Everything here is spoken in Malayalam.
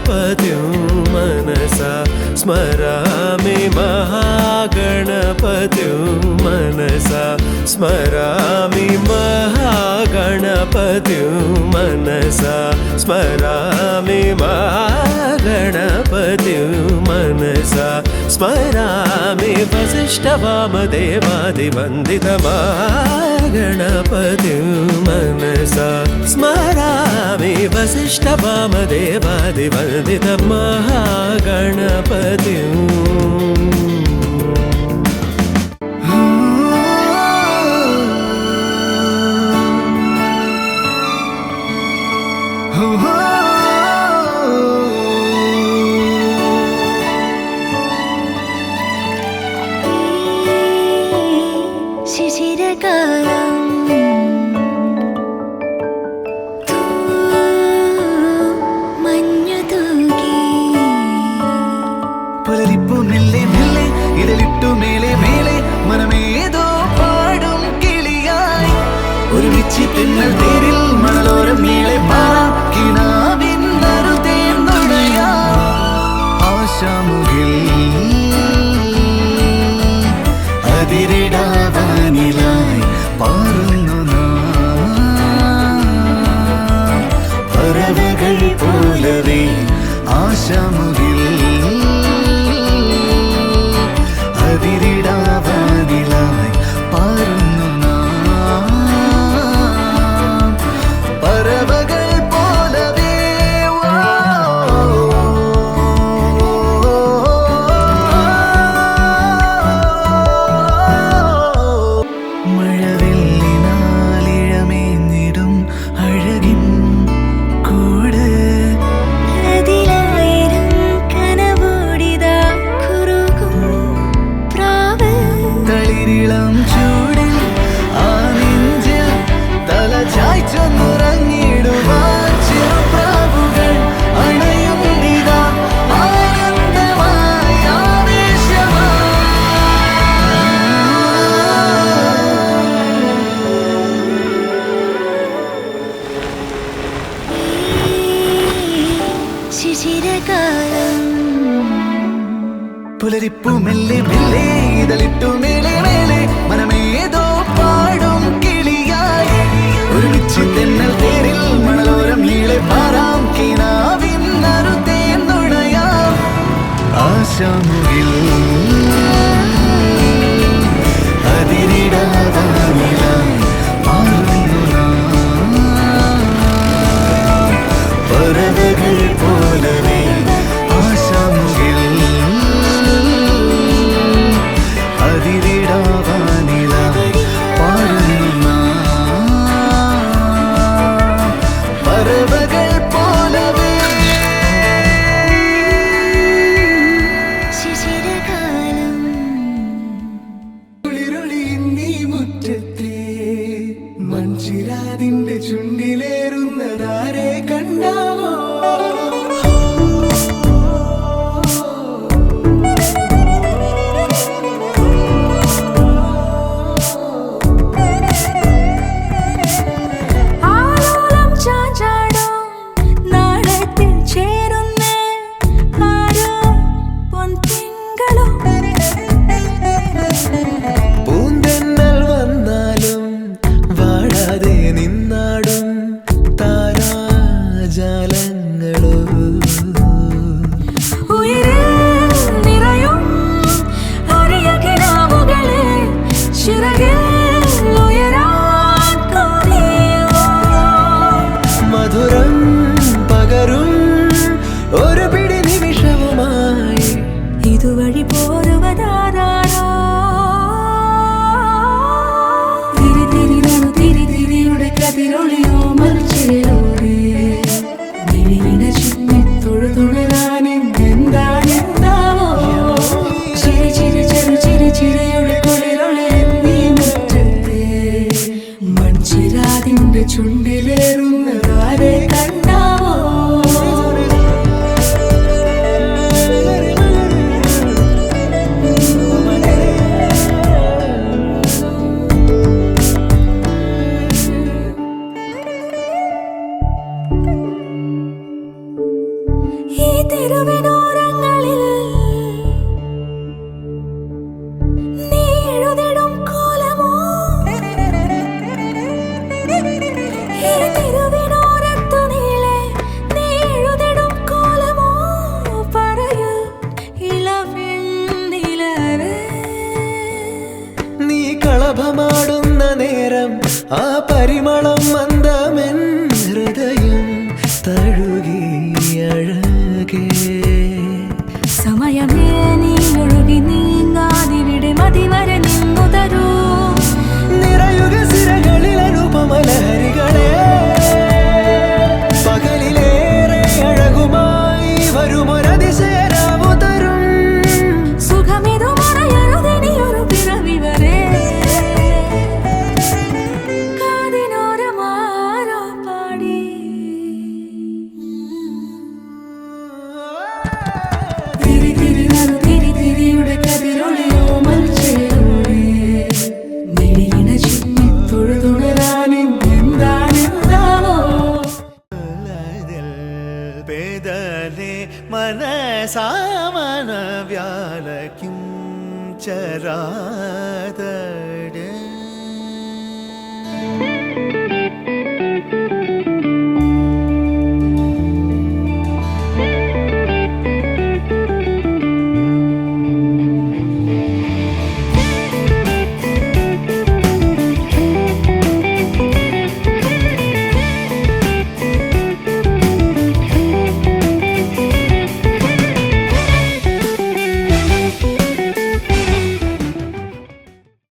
महागणपतिं मनसा स्मरामि महागणपतिं मनसा स्मरामि महागणपतिं मनसा स्मरामि महागणपतिं मनसा स्मरामि वसिष्ठवामदेवादिवन्दितमहागणपतिं मनसा स्मरामि वसिष्ठवामदेवादिवन्दितमहागणपतिम् പുലരിപ്പൂ മെല്ലെ മെല്ലെ ഇതളിട്ടു മേലെ മേലെ മനമേതോ പാടും കിളിയായി ഒരുമിച്ച് തെന്നൽ തേരിൽ മണലോരം നീളെ പാറാം കിനാവിൻ നറുതേൻ നുണയാം ആശാമുകിൽ അതിരിടാതാനിലായി മാറുന്നു നാം പറവകൾ പോലവേ ആശാമുകിൽ മഞ്ചിരാതിന്റെ ചുണ്ടിലേറുന്നതാരെ കണ്ടാവോ ഇതുവഴി പോരുവതാരാണോ തിരിതിരിയുടെ കതിരൊളിയോ മറിച്ചിലൂടെ ചിമ്മി തൊഴുതൊഴുകാൻ എന്താണെന്താവോ ചിരി ചിരി ചെറു ചിരി ചിരിയുടെ കുളിരൊളി നീ മുറ്റത്തെ മൺചിരാതിന്റെ ചുണ്ടിലേറുന്നതാരെ കണ്ടാവോ ഈ തെരുവിനോരങ്ങളിൽ നീ എഴുതിടും കോലമോ ഈ തെരുവിനോരത്തു നീളെ നീ എഴുതിടും കോലമോ പറയൂ ഇളവെണ്ണിലവേ നീ കളഭമാടുന്ന നേരം ആ പരിമളം മന്ദമെൻ ഹൃദയം തഴുകി അഴകേ സമയമേ നീ ഒഴുകി നീങ്ങാതിവിടെ മതിവരെ നിന്നു തരൂ നിറയുക സിരകളിൽ അനുപമലഹരികളെ പകലിലേറെ അഴകുമായി വരുമൊരതിശയരാവു തരും സുഖമിതു മറയരുതെനിയൊരു പിറവി വരെ കാതിനോരമാരോ പാടി തിരി തിരി നറു തിരി തിരിയുടെ കതിരൊളിയോ മൽച്ചേരുളേ മിഴിയിണ ചുമ്മി തൊഴുതുണരാനെന്താണെന്താവോ പേദലേ മനസാമന വ്യാലക്കും ചരാത